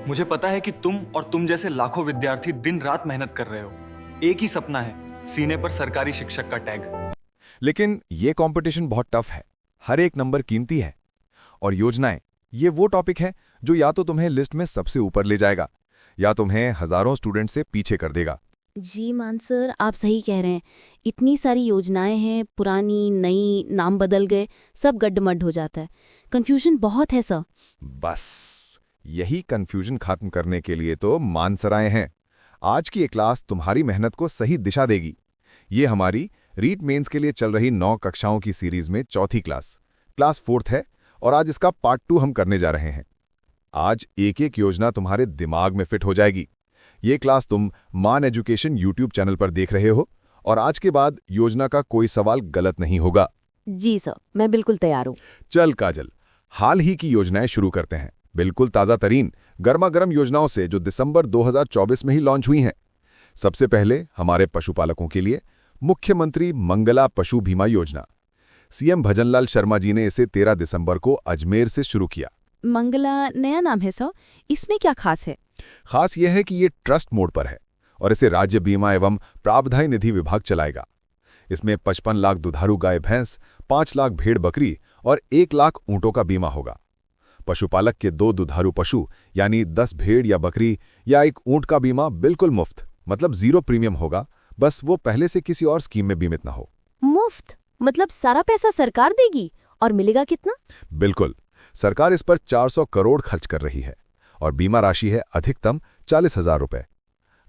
मुझे पता है कि तुम और तुम जैसे लाखों विद्यार्थी दिन रात मेहनत कर रहे हो। एक ही सपना है, सीने पर सरकारी शिक्षक का टैग। लेकिन ये कंपटीशन बहुत टफ है। हर एक नंबर कीमती है। और योजनाएं, ये वो टॉपिक है जो या तो तुम्हें लिस्ट में सबसे ऊपर ले जाएगा या तुम्हें हजारों स्टूडेंट से पीछे कर देगा। जी मान सर, आप सही कह रहे हैं। इतनी सारी योजनाएं हैं, पुरानी नई, नाम बदल गए, सब गड्ढमड्ढ हो जाता है। कंफ्यूजन बहुत है सर। बस यही कंफ्यूजन खत्म करने के लिए तो मानसराय हैं। आज की ये क्लास तुम्हारी मेहनत को सही दिशा देगी। ये हमारी रीट मेंस के लिए चल रही 9 कक्षाओं की सीरीज में चौथी क्लास 4th है और आज इसका पार्ट 2 हम करने जा रहे हैं। आज एक एक योजना तुम्हारे दिमाग में फिट हो जाएगी। ये क्लास तुम मान एजुकेशन यूट्यूब चैनल पर देख रहे हो और आज के बाद योजना का कोई सवाल गलत नहीं होगा। जी सर, मैं बिल्कुल तैयार हूँ। चल काजल, हाल ही की योजनाएं शुरू करते हैं। बिल्कुल ताज़ा तरीन गर्मा गर्म योजनाओं से जो दिसंबर 2024 में ही लॉन्च हुई हैं। सबसे पहले हमारे पशुपालकों के लिए मुख्यमंत्री मंगला पशु बीमा योजना। सीएम भजनलाल शर्मा जी ने इसे 13 दिसंबर को अजमेर से शुरू किया। मंगला नया नाम है सर, इसमें क्या खास है? खास यह है कि ये ट्रस्ट मोड पर है और इसे राज्य बीमा एवं प्रावधाय निधि विभाग चलाएगा। इसमें 55 लाख दुधारू गाय भैंस, 5 लाख भेड़ बकरी और 1 लाख ऊंटों का बीमा होगा। पशुपालक के 2 दुधारू पशु यानी 10 भेड़ या बकरी या 1 ऊंट का बीमा बिल्कुल मुफ्त, मतलब 0 प्रीमियम होगा। बस वो पहले से किसी और स्कीम में बीमित न हो। मुफ्त मतलब सारा पैसा सरकार देगी? और मिलेगा कितना? बिल्कुल, सरकार इस पर 400 करोड़ खर्च कर रही है और बीमा राशि है अधिकतम 40,000 रुपए।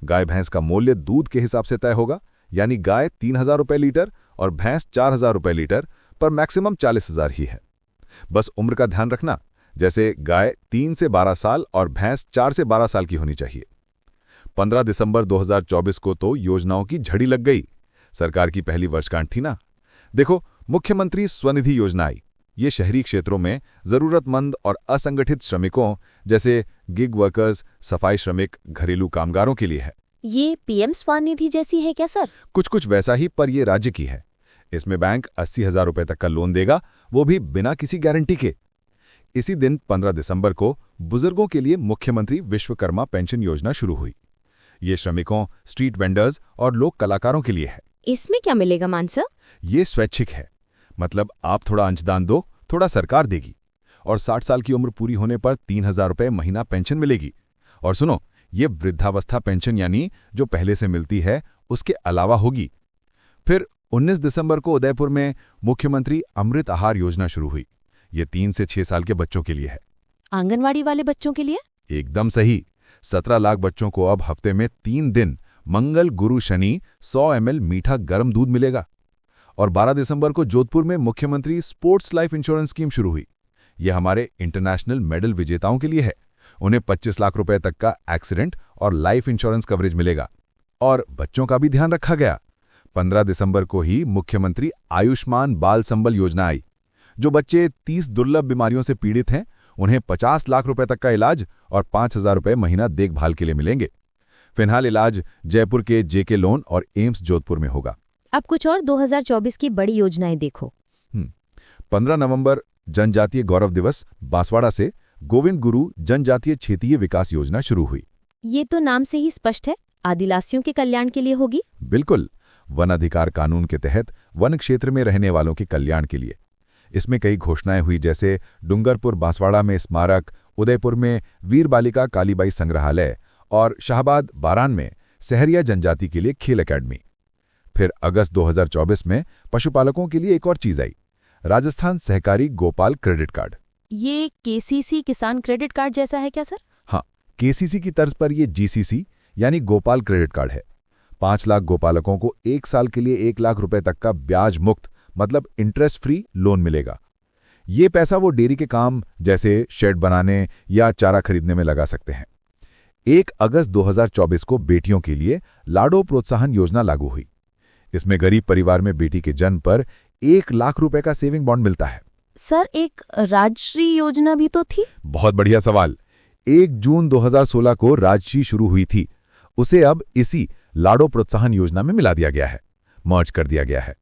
गाय भैंस का मूल्य दूध के हिसाब से तय होगा, यानी गाय 3,000 रुपए लीटर और भैंस 4,000 रुपए लीटर, पर मैक्सिमम 40,000 ही है। बस उम्र का ध्यान रखना, जैसे गाय 3 से 12 साल और भैंस 4 से 12 साल की होनी चाहिए। 15 दिसंबर 2024 को तो योजनाओं की झड़ी लग गई। सरकार की पहली वर्षगांठ थी ना। देखो, मुख्यमंत्री स्वनिधि योजना आई। ये शहरी क्षेत्रों में जरूरतमंद और असंगठित श्रमिकों जैसे गिग वर्कर्स, सफाई श्रमिक, घरेलू कामगारों के लिए है। ये पीएम स्वनिधि जैसी है क्या सर? कुछ वैसा ही, पर ये राज्य की है। इसमें बैंक 80,000 रुपए तक का लोन देगा, वो भी बिना किसी गारंटी के। इसी दिन 15 दिसंबर को बुजुर्गों के लिए मुख्यमंत्री विश्वकर्मा पेंशन योजना शुरू हुई। ये श्रमिकों, स्ट्रीट वेंडर्स और लोक कलाकारों के लिए है। इसमें क्या मिलेगा मानसा? ये स्वैच्छिक है, मतलब आप थोड़ा अंशदान दो, थोड़ा सरकार देगी। और 60 साल की उम्र पूरी होने पर 3,000 रुपए महीना पेंशन मिलेगी। और सुनो, ये वृद्धावस्था पेंशन यानी जो पहले से मिलती है उसके अलावा होगी। फिर 19 दिसंबर को उदयपुर में मुख्यमंत्री अमृत आहार योजना शुरू हुई। ये 3 से 6 साल के बच्चों के लिए है। आंगनवाड़ी वाले बच्चों के लिए? एकदम सही। 17 लाख बच्चों को अब हफ्ते में 3 दिन मंगल, गुरु, शनि 100 ml मीठा गर्म दूध मिलेगा। और 12 दिसंबर को जोधपुर में मुख्यमंत्री स्पोर्ट्स लाइफ इंश्योरेंस स्कीम शुरू हुई। यह हमारे इंटरनेशनल मेडल विजेताओं के लिए है। उन्हें 25 लाख रुपए तक का एक्सीडेंट और लाइफ इंश्योरेंस कवरेज मिलेगा। और बच्चों का भी ध्यान रखा गया। 15 दिसंबर को ही मुख्यमंत्री आयुष्मान बाल संबल योजना आई। जो बच्चे 30 दुर्लभ बीमारियों से पीड़ित हैं, उन्हें 50 लाख रुपए तक का इलाज और 5,000 रुपए महीना देखभाल के लिए मिलेंगे। फिलहाल इलाज जयपुर के जेके लोन और एम्स जोधपुर में होगा। अब कुछ और 2024 की बड़ी योजनाएं देखो। 15 नवंबर जनजातीय गौरव दिवस बांसवाड़ा से गोविंद गुरु जनजातीय क्षेत्रीय विकास योजना शुरू हुई। ये तो नाम से ही स्पष्ट है, आदिवासियों के कल्याण के लिए होगी। बिल्कुल, वन अधिकार कानून के तहत वन क्षेत्र में रहने वालों के कल्याण के लिए। इसमें कई घोषणाएं हुई, जैसे डूंगरपुर बांसवाड़ा में स्मारक, उदयपुर में वीर बालिका कालीबाई संग्रहालय और शाहबाद बारान में सहरिया जनजाति के लिए खेल अकेडमी। फिर अगस्त 2024 में पशुपालकों के लिए एक और चीज आई, राजस्थान सहकारी गोपाल क्रेडिट कार्ड। ये केसीसी किसान क्रेडिट कार्ड जैसा है क्या सर? हाँ, केसीसी की तर्ज पर ये जीसीसी यानी गोपाल क्रेडिट कार्ड है। 5 लाख गोपालकों को 1 साल के लिए 1 लाख रुपए तक का ब्याज मुक्त, मतलब इंटरेस्ट फ्री लोन मिलेगा। ये पैसा वो डेयरी के काम जैसे शेड बनाने या चारा खरीदने में लगा सकते हैं। 1 अगस्त 2024 को बेटियों के लिए लाडो प्रोत्साहन योजना लागू हुई। इसमें गरीब परिवार में बेटी के जन्म पर 1 लाख रुपए का सेविंग बॉन्ड मिलता है। सर, एक राजश्री योजना भी तो थी? बहुत बढ़िया सवाल। 1 जून 2016 को राजश्री शुरू हुई थी। उसे अब इसी लाडो प्रोत्साहन योजना में मिला दिया गया है, मर्ज कर दिया गया है।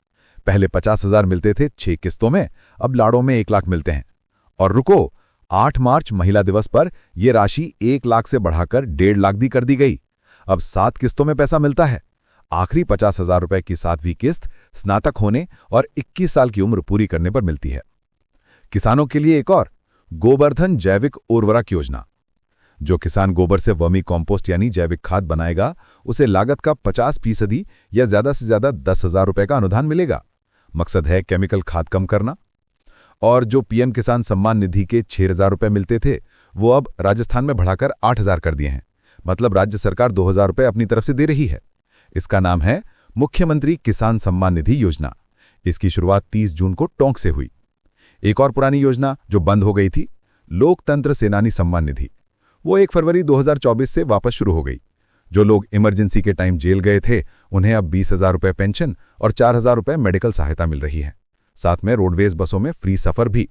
पहले 50,000 मिलते थे 6 किस्तों में, अब लाडो में 1 लाख मिलते हैं। और रुको, 8 मार्च महिला दिवस पर यह राशि 1 लाख से बढ़ाकर 1.5 लाख दी कर दी गई। अब 7 किस्तों में पैसा मिलता है। आखिरी 50,000 रुपए की 7वीं किस्त स्नातक होने और 21 साल की उम्र पूरी करने पर मिलती है। किसानों के लिए एक और गोवर्धन जैविक उर्वरक योजना। जो किसान गोबर से वर्मी कॉम्पोस्ट यानी जैविक खाद बनाएगा, उसे लागत का 50% या ज्यादा से ज्यादा 10,000 रुपए का अनुदान मिलेगा। मकसद है केमिकल खाद कम करना। और जो पीएम किसान सम्मान निधि के 6,000 रुपए मिलते थे, वो अब राजस्थान में बढ़ाकर 8,000 कर दिए हैं। मतलब राज्य सरकार 2,000 रुपए अपनी तरफ से दे रही है। इसका नाम है मुख्यमंत्री किसान सम्मान निधि योजना। इसकी शुरुआत 30 जून को टोंक से हुई। एक और पुरानी योजना जो बंद हो गई थी, लोकतंत्र सेनानी सम्मान निधि, वो 1 फरवरी 2024 से वापस शुरू हो गई। जो लोग इमरजेंसी के टाइम जेल गए थे, उन्हें अब 20,000 रुपए पेंशन और 4,000 रुपए मेडिकल सहायता मिल रही है। साथ में रोडवेज बसों में फ्री सफर भी।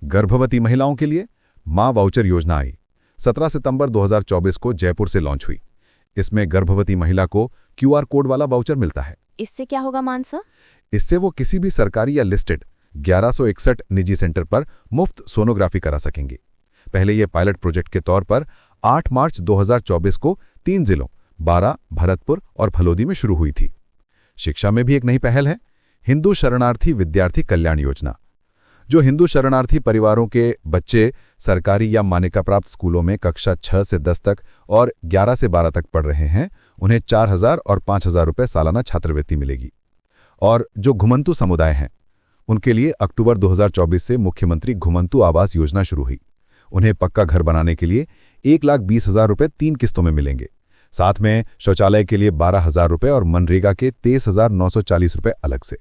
गर्भवती महिलाओं के लिए मां वाउचर योजना आई। 17 सितंबर 2024 को जयपुर से लॉन्च हुई। इसमें गर्भवती महिला को QR कोड वाला वाउचर मिलता है। इससे क्या होगा मानसा? इससे वो किसी भी सरकारी या लिस्टेड 1161 निजी सेंटर पर मुफ्त सोनोग्राफी करा सकेंगे। पहले यह पायलट प्रोजेक्ट के तौर पर 8 मार्च 2024 को 3 जिलों बारां, भरतपुर और फलोदी में शुरू हुई थी। शिक्षा में भी एक नई पहल है, हिंदू शरणार्थी विद्यार्थी कल्याण योजना। जो हिंदू शरणार्थी परिवारों के बच्चे सरकारी या मान्यता प्राप्त स्कूलों में कक्षा 6 से 10 तक और 11 से 12 तक पढ़ रहे हैं, उन्हें 4,000 और 5,000 रुपए सालाना छात्रवृत्ति मिलेगी। और जो घुमंतु समुदाय हैं, उनके लिए अक्टूबर 2024 से मुख्यमंत्री घुमंतु आवास योजना शुरू हुई। उन्हें पक्का घर बनाने के लिए 1,20,000 रुपए 3 किस्तों में मिलेंगे। साथ में शौचालय के लिए 12,000 रुपए और मनरेगा के 23,940 रुपए अलग से।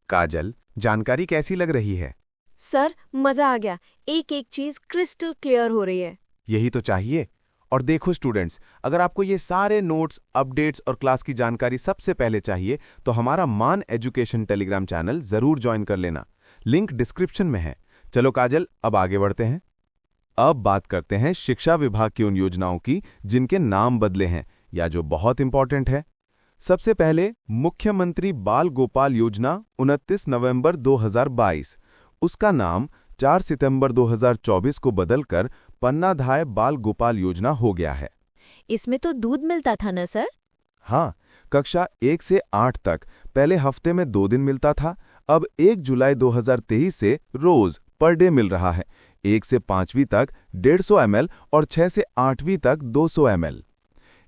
काजल, जानकारी कैसी लग रही है? सर मजा आ गया, एक एक चीज क्रिस्टल क्लियर हो रही है। यही तो चाहिए। और देखो स्टूडेंट्स, अगर आपको ये सारे नोट्स, अपडेट्स और क्लास की जानकारी सबसे पहले चाहिए तो हमारा मान एजुकेशन टेलीग्राम चैनल जरूर ज्वाइन कर लेना। लिंक डिस्क्रिप्शन में है। चलो काजल, अब आगे बढ़ते हैं। अब बात करते हैं शिक्षा विभाग की उन योजनाओं की जिनके नाम बदले हैं या जो बहुत इंपॉर्टेंट है। सबसे पहले मुख्यमंत्री बाल गोपाल योजना 29 नवंबर 2022। उसका नाम 4 सितंबर 2024 को बदलकर पन्नाधाय बाल गोपाल योजना हो गया है। इसमें तो दूध मिलता था ना सर? हाँ, कक्षा 1 से 8 तक पहले हफ्ते में 2 दिन मिलता था। अब 1 जुलाई 2023 से रोज पर डे मिल रहा है। 1 से 5वीं तक 150 ml और 6 से 8वीं तक 200 ml।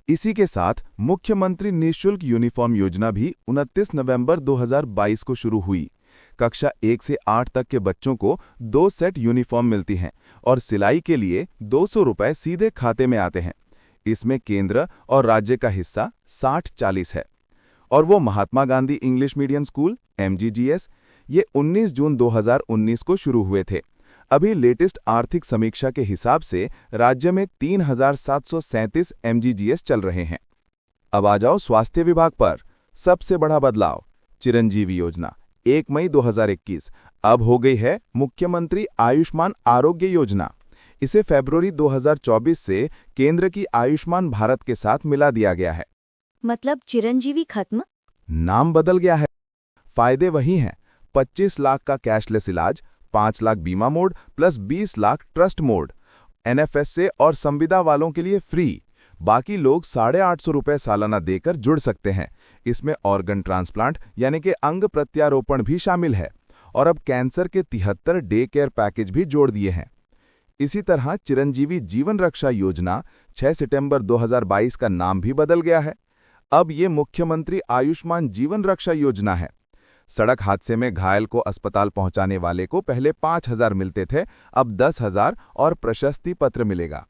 इसी के साथ मुख्यमंत्री निःशुल्क यूनिफॉर्म योजना भी 29 नवंबर 2022 को शुरू हुई। कक्षा 1 से 8 तक के बच्चों को 2 सेट यूनिफॉर्म मिलती हैं और सिलाई के लिए 200 रुपए सीधे खाते में आते हैं। इसमें केंद्र और राज्य का हिस्सा 60-40 है। और वो Mahatma Gandhi English medium school MGGS, ये 19 जून 2019 को शुरू हुए थे। अभी लेटेस्ट आर्थिक समीक्षा के हिसाब से राज्य में 3,737 MGGS चल रहे हैं। अब आ जाओ स्वास्थ्य विभाग पर। सबसे बड़ा बदलाव, चिरंजीवी योजना 1 मई 2021 अब हो गई है मुख्यमंत्री आयुष्मान आरोग्य योजना। इसे फरवरी 2024 से केंद्र की आयुष्मान भारत के साथ मिला दिया गया है। मतलब चिरंजीवी खत्म? नाम बदल गया है, फायदे वही हैं। 25 लाख का कैशलेस इलाज, 5 लाख बीमा mode plus 20 lakh trust mode. NFS से और संविदा वालों के लिए फ्री। बाकी लोग 850 रुपए सालाना देकर जुड़ सकते हैं। इसमें ऑर्गन ट्रांसप्लांट यानी कि अंग प्रत्यारोपण भी शामिल है। और अब कैंसर के 73 डे केयर पैकेज भी जोड़ दिए हैं। इसी तरह चिरंजीवी जीवन रक्षा योजना 6 सितंबर 2022 का नाम भी बदल गया है। अब ये मुख्यमंत्री आयुष्मान जीवन रक्षा योजना है। सड़क हादसे में घायल को अस्पताल पहुंचाने वाले को पहले 5,000 मिलते थे, अब 10,000 और प्रशस्ति पत्र मिलेगा।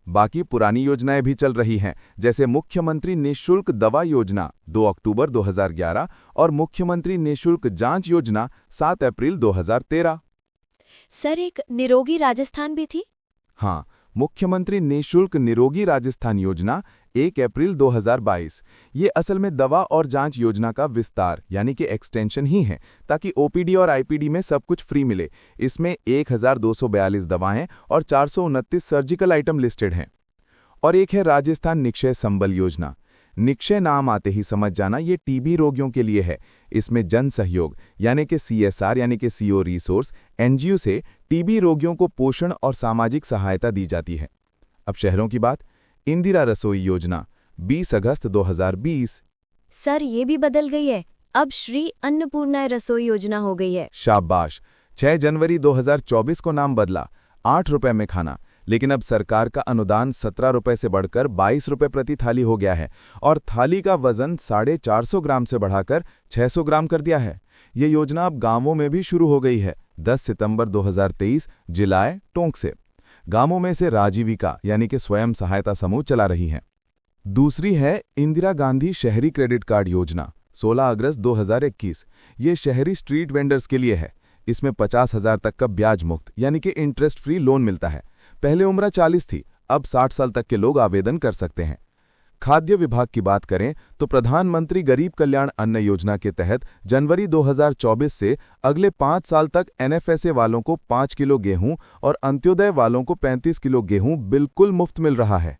बाकी पुरानी योजनाएं भी चल रही हैं, जैसे मुख्यमंत्री निःशुल्क दवा योजना 2 अक्टूबर 2011 और मुख्यमंत्री निःशुल्क जांच योजना 7 अप्रैल 2013। सर एक निरोगी राजस्थान भी थी? हाँ, मुख्यमंत्री निःशुल्क निरोगी राजस्थान योजना 1 अप्रैल 2022। ये असल में दवा और जांच योजना का विस्तार यानी कि एक्सटेंशन ही है, ताकि OPD और IPD में सब कुछ फ्री मिले। इसमें 1,242 दवाएं और 429 सर्जिकल आइटम लिस्टेड हैं। और एक है राजस्थान निक्षय संबल योजना। निक्षय नाम आते ही समझ जाना ये टीबी रोगियों के लिए है। इसमें जन सहयोग यानी कि CSR यानी कि CO रिसोर्स NGO से टीबी रोगियों को पोषण और सामाजिक सहायता दी जाती है। अब शहरों की बात, इंदिरा रसोई योजना 20 अगस्त 2020। सर ये भी बदल गई है, अब श्री अन्नपूर्णा रसोई योजना हो गई है। शाबाश। 6 जनवरी 2024 को नाम बदला, 8 रुपए में खाना, लेकिन अब सरकार का अनुदान 17 रुपए से बढ़कर 22 रुपए प्रति थाली हो गया है और थाली का वजन 450 ग्राम से बढ़ाकर 600 ग्राम कर दिया है। ये योजना अब गांवों में भी शुरू हो गई है। 10 सितंबर 2023 जिलाए टोंक से गांवों में से राजीविका यानी कि स्वयं सहायता समूह चला रही हैं। दूसरी है इंदिरा गांधी शहरी क्रेडिट कार्ड योजना 16 अगस्त 2021। ये शहरी स्ट्रीट वेंडर्स के लिए है। इसमें 50,000 तक का ब्याज मुक्त यानी कि इंटरेस्ट फ्री लोन मिलता है। पहले उम्र 40 थी, अब 60 साल तक के लोग आवेदन कर सकते हैं। खाद्य विभाग की बात करें तो प्रधानमंत्री गरीब कल्याण अन्न योजना के तहत जनवरी 2024 से अगले 5 साल तक NFSA वालों को 5 किलो गेहूं और अंत्योदय वालों को 35 किलो गेहूं बिल्कुल मुफ्त मिल रहा है।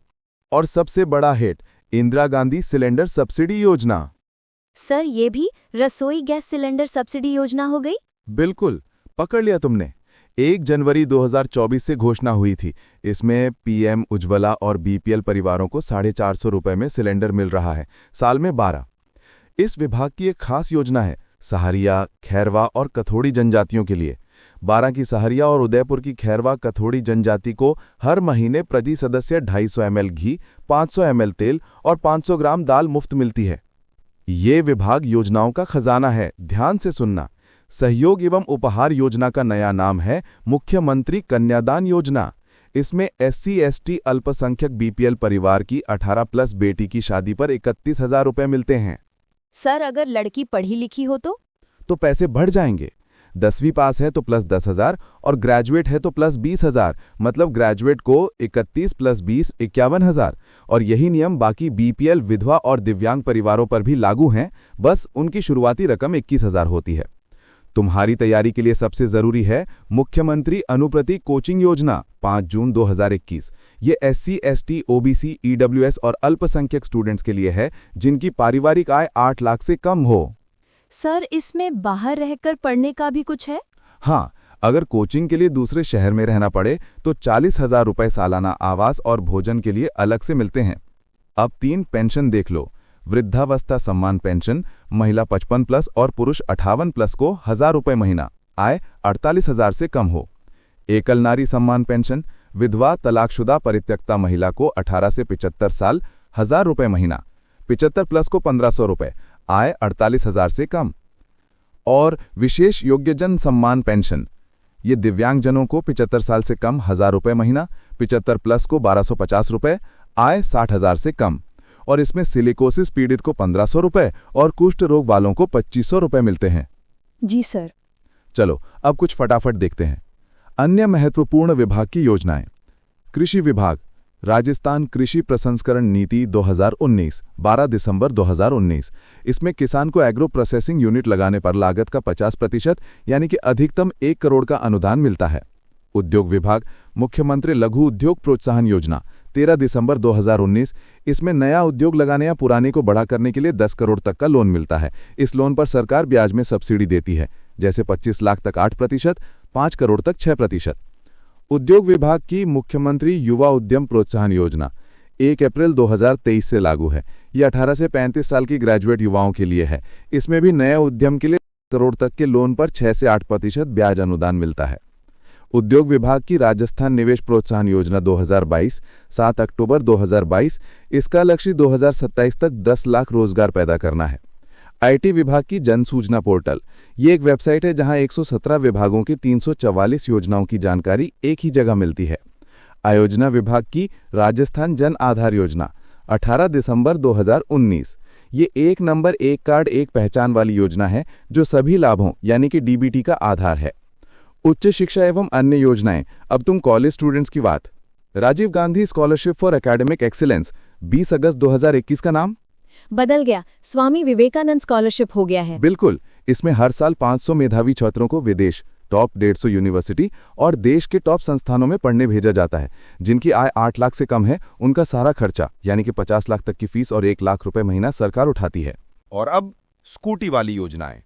और सबसे बड़ा hit, Indira Gandhi cylinder subsidy योजना। सर ये भी रसोई गैस सिलेंडर सब्सिडी योजना हो गई? बिल्कुल, पकड़ लिया तुमने। 1 जनवरी 2024 से घोषणा हुई थी। इसमें PM उज्ज्वला और BPL परिवारों को 450 रुपए में सिलेंडर मिल रहा है, साल में 12। इस विभाग की एक खास योजना है सहारिया, खैरवा और कथोड़ी जनजातियों के लिए। 12 की सहारिया और उदयपुर की खैरवा कथोड़ी जनजाति को हर महीने प्रति सदस्य 250 ml घी, 500 ml तेल और 500 ग्राम दाल मुफ्त मिलती है। ये विभाग योजनाओं का खजाना है, ध्यान से सुनना। सहयोग एवं उपहार योजना का नया नाम है मुख्यमंत्री कन्यादान योजना। इसमें SC/ST अल्पसंख्यक BPL परिवार की 18+ बेटी की शादी पर 31,000 रुपए मिलते हैं। सर अगर लड़की पढ़ी लिखी हो तो पैसे बढ़ जाएंगे। 10वीं पास है तो प्लस 10,000 और ग्रेजुएट है तो प्लस 20,000, मतलब ग्रेजुएट को 31 + 20 51,000। और यही नियम बाकी BPL विधवा और दिव्यांग परिवारों पर भी लागू हैं, बस उनकी शुरुआती रकम 21,000 होती है। तुम्हारी तैयारी के लिए सबसे जरूरी है मुख्यमंत्री अनुप्रति कोचिंग योजना 5 जून 2021। ये SC/ST OBC EWS और अल्पसंख्यक स्टूडेंट्स के लिए है जिनकी पारिवारिक आय 8 लाख से कम हो। सर इसमें बाहर रहकर पढ़ने का भी कुछ है? हाँ, अगर कोचिंग के लिए दूसरे शहर में रहना पड़े तो 40,000 रुपए सालाना आवास और भोजन के लिए अलग से मिलते हैं। अब 3 पेंशन देख लो। वृद्धावस्था सम्मान पेंशन महिला 55+ और पुरुष 58+ को 1,000 रुपए महीना, आय 48,000 से कम हो। एकल नारी सम्मान पेंशन विधवा तलाकशुदा परित्यक्ता महिला को 18 से 75 साल 1,000 रुपए महीना, 75+ को 1,500 रुपए, आय 48,000 से कम। और विशेष योग्यजन सम्मान पेंशन ये दिव्यांगजनों को 75 साल से कम 1,000 रुपए महीना, 75+ को 1,250 रुपए, आय 60,000 से कम। और इसमें सिलिकोसिस पीड़ित को 1,500 रुपए और कुष्ठ रोग वालों को 2,500 रुपए मिलते हैं। जी सर। चलो अब कुछ फटाफट देखते हैं। अन्य महत्वपूर्ण विभाग की योजनाएं। कृषि विभाग राजस्थान कृषि प्रसंस्करण नीति 2019 12 दिसंबर 2019। इसमें किसान को एग्रो प्रोसेसिंग यूनिट लगाने पर लागत का 50% यानी कि अधिकतम 1 करोड़ का अनुदान मिलता है। उद्योग विभाग मुख्यमंत्री लघु उद्योग प्रोत्साहन योजना 13 दिसंबर 2019। इसमें नया उद्योग लगाने या पुराने को बड़ा करने के लिए 10 करोड़ तक का लोन मिलता है। इस लोन पर सरकार ब्याज में सब्सिडी देती है, जैसे 25 लाख तक 8%, 5 करोड़ तक 6%। उद्योग विभाग की मुख्यमंत्री युवा उद्यम प्रोत्साहन योजना 1 अप्रैल 2023 से लागू है। ये 18 से 35 साल की ग्रेजुएट युवाओं के लिए है। इसमें भी नए उद्यम के लिए करोड़ तक के लोन पर 6 से 8% ब्याज अनुदान मिलता है। उद्योग विभाग की राजस्थान निवेश प्रोत्साहन योजना 2022 7 अक्टूबर 2022। इसका लक्ष्य 2027 तक 10 लाख रोजगार पैदा करना है। IT विभाग की जन सूचना पोर्टल ये एक वेबसाइट है जहां 117 विभागों की 344 योजनाओं की जानकारी एक ही जगह मिलती है। आयोजना विभाग की राजस्थान जन आधार योजना 18 दिसंबर 2019। ये एक नंबर एक कार्ड एक पहचान वाली योजना है जो सभी लाभों यानी कि DBT का आधार है। उच्च शिक्षा एवं अन्य योजनाएं। अब तुम कॉलेज स्टूडेंट्स की बात। Rajiv Gandhi scholarship for academic excellence 20 अगस्त 2021 का नाम बदल गया, स्वामी विवेकानंद स्कॉलरशिप हो गया है। बिल्कुल। इसमें हर साल 500 मेधावी छात्रों को विदेश टॉप 150 यूनिवर्सिटी और देश के टॉप संस्थानों में पढ़ने भेजा जाता है। जिनकी आय 8 लाख से कम है उनका सारा खर्चा यानी कि 50 लाख तक की फीस और 1 लाख रुपए महीना सरकार उठाती है। और अब स्कूटी वाली योजनाएं।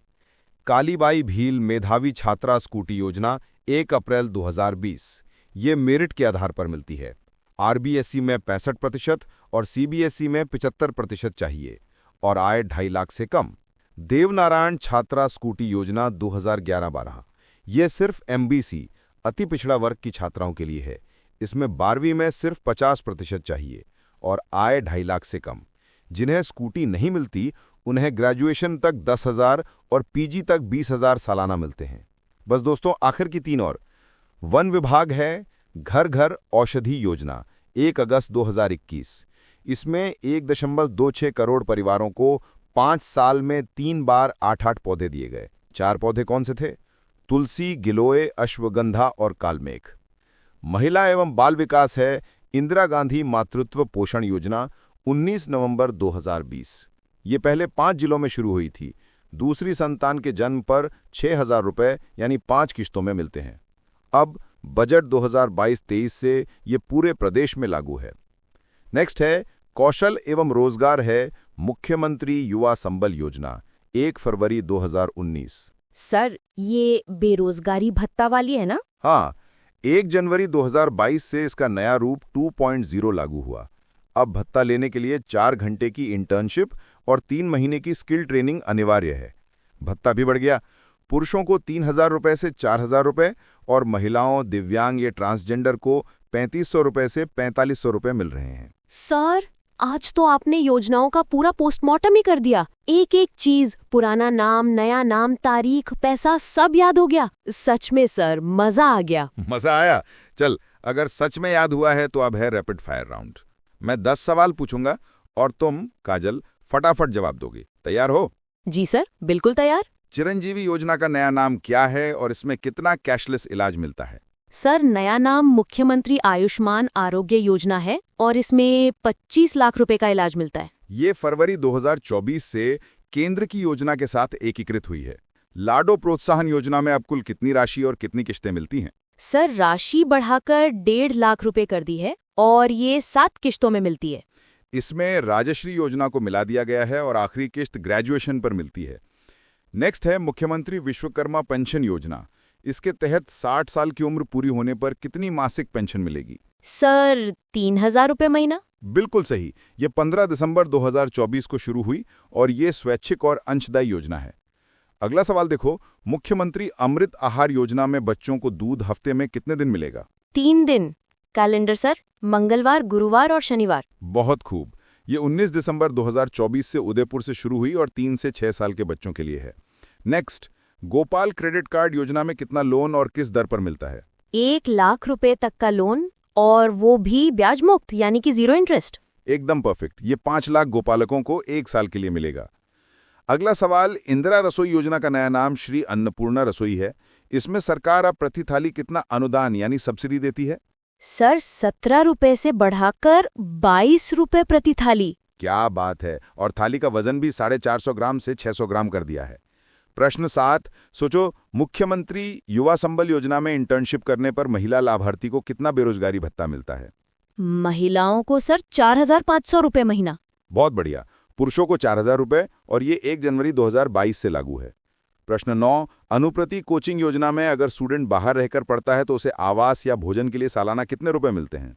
कालीबाई भील मेधावी छात्रा स्कूटी योजना 1 अप्रैल 2020। ये मेरिट के आधार पर मिलती है। आरबीएसई में 65% और सीबीएसई में 75% चाहिए और आय 2.5 लाख से कम। देवनारायण छात्रा स्कूटी योजना 2011-12। ये सिर्फ एमबीसी अति पिछड़ा वर्ग की छात्राओं के लिए है। इसमें 12वीं में सिर्फ 50% चाहिए और आय 2.5 लाख से कम। जिन्हें स्कूटी नहीं मिलती उन्हें ग्रेजुएशन तक 10,000 और पीजी तक 20,000 सालाना मिलते हैं। बस दोस्तों, आखिर की 3 और। वन विभाग है घर घर औषधि योजना 1 अगस्त 2021। इसमें 1.26 करोड़ परिवारों को 5 साल में 3 बार 8-8 पौधे दिए गए। 4 पौधे कौन से थे? तुलसी, गिलोय, अश्वगंधा और कालमेघ। महिला एवं बाल विकास है इंदिरा गांधी मातृत्व पोषण योजना 19 नवंबर 2020। ये पहले 5 जिलों में शुरू हुई थी। दूसरी संतान के जन्म पर 6,000 रुपए यानी 5 किश्तों में मिलते हैं। अब बजट 2022-23 से ये पूरे प्रदेश में लागू है। नेक्स्ट है कौशल एवं रोजगार है मुख्यमंत्री युवा संबल योजना 1 फरवरी 2019। सर, ये बेरोजगारी भत्ता वाली है ना? हाँ, 1 जनवरी 2022 से इसका नया रूप 2.0 लागू हुआ। अब भत्ता लेने के लिए 4 घंटे की इंटर्नशिप और 3 महीने की स्किल ट्रेनिंग अनिवार्य है। भत्ता भी बढ़ गया। पुरुषों को 3,000 रुपए से 4,000 रुपए और महिलाओं, दिव्यांग या ट्रांसजेंडर को 3,500 रुपए से 4,500 रुपए मिल रहे हैं। सर, आज तो आपने योजनाओं का पूरा पोस्टमार्टम ही कर दिया। एक एक चीज, पुराना नाम, नया नाम, तारीख, पैसा सब याद हो गया। सच में सर, मजा आ गया। मजा आया? चल, अगर सच में याद हुआ है तो अब है रैपिड फायर राउंड। मैं 10 सवाल पूछूंगा और तुम, काजल, फटाफट जवाब दोगे। तैयार हो? जी सर, बिल्कुल तैयार। चिरंजीवी योजना का नया नाम क्या है और इसमें कितना कैशलेस इलाज मिलता है? सर, नया नाम मुख्यमंत्री आयुष्मान आरोग्य योजना है और इसमें 25 लाख रुपए का इलाज मिलता है। ये फरवरी 2024 से केंद्र की योजना के साथ एकीकृत हुई है। लाडो प्रोत्साहन योजना में अब कुल कितनी राशि और कितनी किश्तें मिलती हैं? सर, राशि बढ़ाकर 1.5 लाख रुपए कर दी है और ये 7 किश्तों में मिलती है। इसमें राजश्री योजना को मिला दिया गया है और आखिरी किश्त ग्रेजुएशन पर मिलती है। नेक्स्ट है मुख्यमंत्री विश्वकर्मा पेंशन योजना। इसके तहत 60 साल की उम्र पूरी होने पर कितनी मासिक पेंशन मिलेगी? सर, 3,000 रुपए महीना। बिल्कुल सही। ये 15 दिसंबर 2024 को शुरू हुई और ये स्वैच्छिक और अंशदायी योजना है। अगला सवाल देखो, मुख्यमंत्री अमृत आहार योजना में बच्चों को दूध हफ्ते में कितने दिन मिलेगा? 3 दिन। कैलेंडर सर, मंगलवार, गुरुवार और शनिवार। बहुत खूब। ये 19 दिसंबर 2024 से उदयपुर से शुरू हुई और 3 से 6 साल के बच्चों के लिए है। नेक्स्ट, गोपाल क्रेडिट कार्ड योजना में कितना लोन और किस दर पर मिलता है? 1 लाख रुपए तक का लोन और वो भी ब्याज मुक्त यानी कि 0 इंटरेस्ट। एकदम परफेक्ट। ये 5 लाख गोपालकों को 1 साल के लिए मिलेगा। अगला सवाल, इंदिरा रसोई योजना का नया नाम श्री अन्नपूर्णा रसोई है। इसमें सरकार अब प्रति थाली कितना अनुदान यानी सब्सिडी देती है? सर, 17 रुपए से बढ़ाकर 22 रुपए प्रति थाली। क्या बात है। और थाली का वजन भी 450 ग्राम से 600 ग्राम कर दिया है। प्रश्न 7, सोचो, मुख्यमंत्री युवा संबल योजना में इंटर्नशिप करने पर महिला लाभार्थी को कितना बेरोजगारी भत्ता मिलता है? महिलाओं को सर 4,500 रुपए महीना। बहुत बढ़िया। पुरुषों को 4,000 रुपए और ये 1 जनवरी 2022 से लागू है। प्रश्न 9, अनुप्रति कोचिंग योजना में अगर स्टूडेंट बाहर रहकर पढ़ता है तो उसे आवास या भोजन के लिए सालाना कितने रुपए मिलते हैं?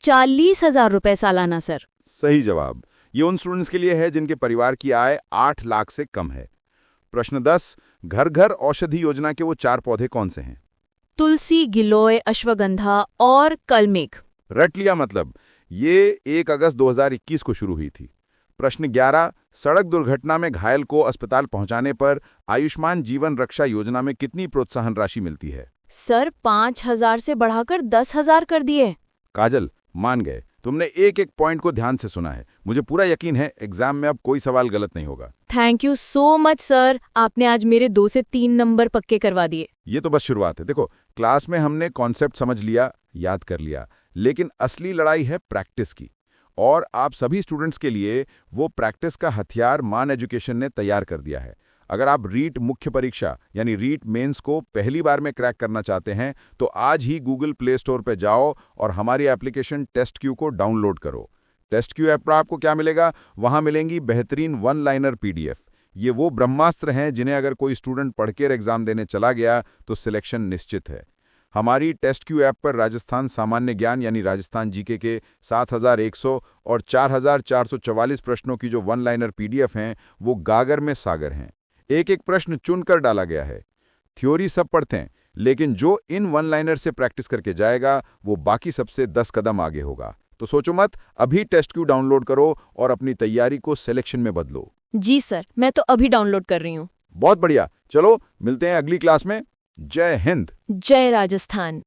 40,000 रुपए सालाना सर। सही जवाब। ये उन स्टूडेंट्स के लिए है जिनके परिवार की आय 8 लाख से कम है। प्रश्न 10, घर घर औषधि योजना के वो 4 पौधे कौन से हैं? तुलसी, गिलोय, अश्वगंधा और कलमेघ। रट लिया मतलब। ये 1 अगस्त 2021 को शुरू हुई थी। प्रश्न 11, सड़क दुर्घटना में घायल को अस्पताल पहुंचाने पर आयुष्मान जीवन रक्षा योजना में कितनी प्रोत्साहन राशि मिलती है? सर, 5,000 से बढ़ाकर 10,000 कर दिए। काजल, मान गए। तुमने एक एक पॉइंट को ध्यान से सुना है। मुझे पूरा यकीन है एग्जाम में अब कोई सवाल गलत नहीं होगा। Thank you so much sir, आपने आज मेरे 2 से 3 नंबर पक्के करवा दिए। ये तो बस शुरुआत है। देखो, क्लास में हमने कॉन्सेप्ट समझ लिया, याद कर लिया, लेकिन असली लड़ाई है प्रैक्टिस की। और आप सभी स्टूडेंट्स के लिए वो प्रैक्टिस का हथियार मान एजुकेशन ने तैयार कर दिया है। अगर आप रीट मुख्य परीक्षा यानी रीट मेंस को पहली बार में क्रैक करना चाहते हैं तो आज ही गूगल प्ले स्टोर पर जाओ और हमारी एप्लीकेशन टेस्ट क्यू को डाउनलोड करो। टेस्ट क्यू ऐप पर आपको क्या मिलेगा? वहां मिलेंगी बेहतरीन वन लाइनर पीडीएफ। ये वो ब्रह्मास्त्र हैं जिन्हें अगर कोई स्टूडेंट पढ़कर एग्जाम देने चला गया तो सिलेक्शन निश्चित है। हमारी टेस्ट क्यू ऐप पर राजस्थान सामान्य ज्ञान यानी राजस्थान जीके के 7100 और 4444 प्रश्नों की जो वन लाइनर पीडीएफ हैं वो गागर में सागर हैं। एक एक प्रश्न चुनकर डाला गया है। थ्योरी सब पढ़ते हैं, लेकिन जो इन वन लाइनर से प्रैक्टिस करके जाएगा वो बाकी सबसे 10 कदम आगे होगा। तो सोचो मत, अभी टेस्ट क्यू डाउनलोड करो और अपनी तैयारी को सिलेक्शन में बदलो। जी सर, मैं तो अभी डाउनलोड कर रही हूँ। बहुत बढ़िया, चलो मिलते हैं अगली क्लास में। जय हिंद। जय राजस्थान।